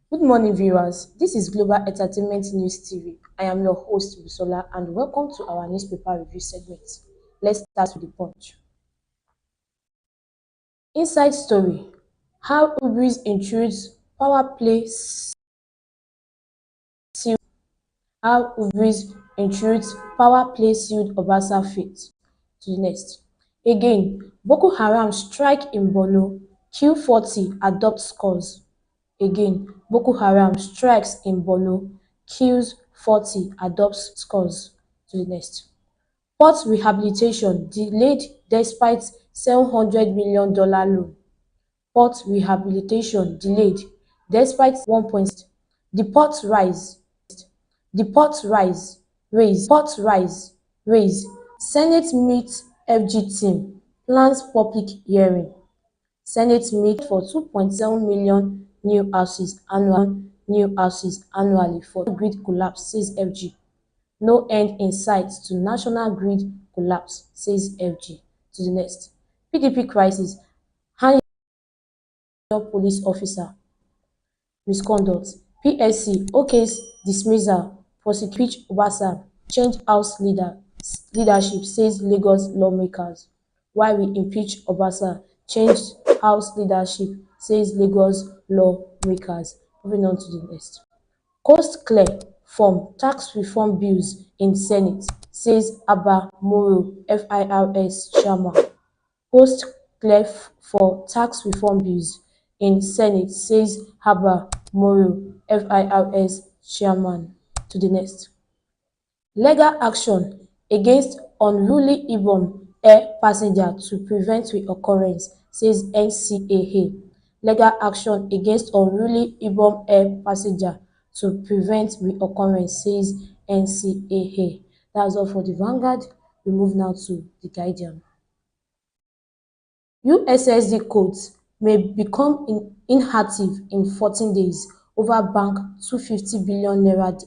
Good morning, viewers. This is Global Entertainment News TV. I am your host, Busola, and welcome to our newspaper review segment. Let's start with the punch. Inside story: How Ubris intrudes power play sealed. How Ubris intrudes power play sealed Obasa fate. To the next. Again, Boko Haram strike in Borno, kill 40, adopt scores. Again, Boko Haram strikes in Borno, kills 40, adopts scores. To the next. Port rehabilitation delayed despite $700 million loan. Port rehabilitation delayed despite $1.6 billion. The port rise. Senate meets FG team, plans public hearing. Senate meet for 2.7 million new houses annually for grid collapse, says FG. No end in sight to national grid collapse, says FG. To the next. PDP crisis: hang police officer misconduct. PSC okays dismissal, prosecute impeach Obasa, change House leadership, says Lagos lawmakers. Why we impeach Obasa, change House leadership, says Lagos lawmakers. Moving on to the next. Coast clear from tax reform bills in Senate, says Abba Moro, FIRS chairman. Coast clear for tax reform bills in Senate, says Abba Moro, FIRS chairman. To the next. Legal action against unruly Ibom air passenger to prevent reoccurrence, says NCAA. Legal action against unruly Ibom air passenger to prevent reoccurrence, says NCAA. That's all for the Vanguard. We move now to the Guardian. USSD codes may become inactive in 14 days over bank ₦250 billion debt.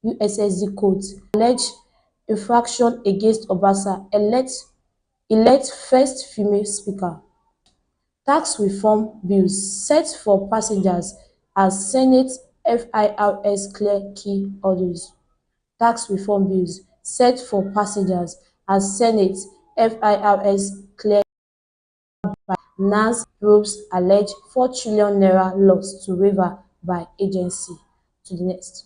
USSD codes allege infraction against Obasa, elect first female speaker. Tax reform bills set for passengers as Senate FIRS clear key hurdles. Tax reform bills set for passengers as Senate FIRS clear NANS probes allege ₦4 trillion loss to waiver by agency. To the next.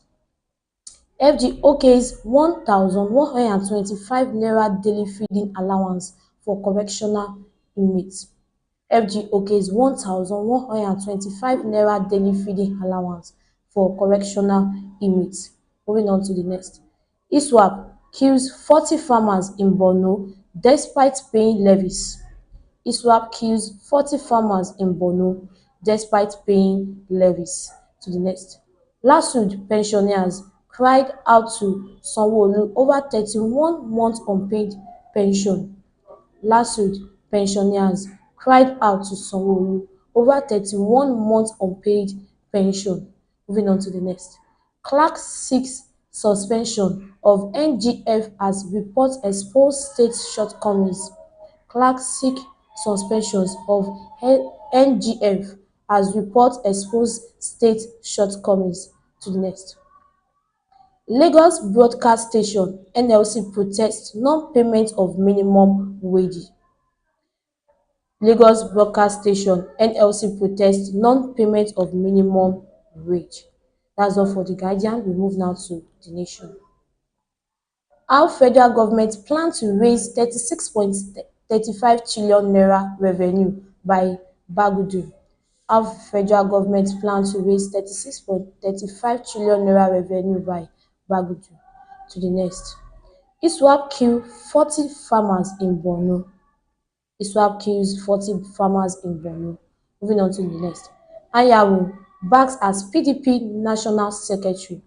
FG okays ₦1,125 daily feeding allowance for correctional inmates. FG okays ₦1,125 daily feeding allowance for correctional inmates. Moving on to the next. ISWAP kills 40 farmers in Borno despite paying levies. ISWAP kills 40 farmers in Borno despite paying levies. To the next. LASUD pensioners cried out to Sanwo-Olu over 31 months unpaid pension. LASUD pensioners cried out to Sanwo-Olu over 31 months unpaid pension. Moving on to the next. Clark seeks suspension of NGF as reports expose state shortcomings. Clark seeks suspension of NGF as reports expose state shortcomings. To the next. Lagos Broadcast Station (NLC) protests non-payment of minimum wage. Lagos Broadcast Station (NLC) protests non-payment of minimum wage. That's all for the Guardian. We move now to the Nation. How federal government plan to raise ₦36.35 trillion revenue by Bagudu. How federal government plan to raise ₦36.35 trillion revenue by Bagudu. To the next. ISWAP kill 40 farmers in Borno. ISWAP kills 40 farmers in Borno. Moving on to the next. Anyanwu backs as PDP National Secretary.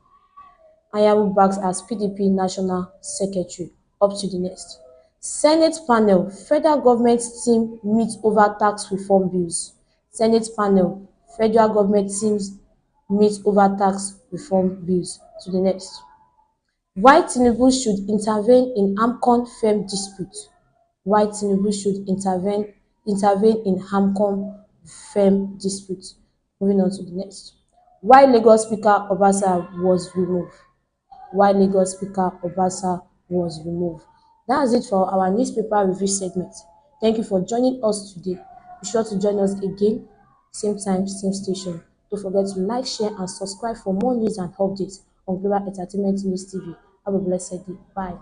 Anyanwu backs as PDP National Secretary. Up to the next. Senate panel, federal government team meet over tax reform bills. Senate panel, federal government teams meet over tax reform bills. To the next. Why Tinubu should intervene in AMCON firm dispute. Why Tinubu should intervene in AMCON firm dispute. Moving on to the next. Why Lagos Speaker Obasa was removed. Why Lagos Speaker Obasa was removed. That's it for our newspaper review segment. Thank you for joining us today. Be sure to join us again, same time, same station. Don't forget to like, share, and subscribe for more news and updates on Global Entertainment News TV. Have a blessed day. Bye.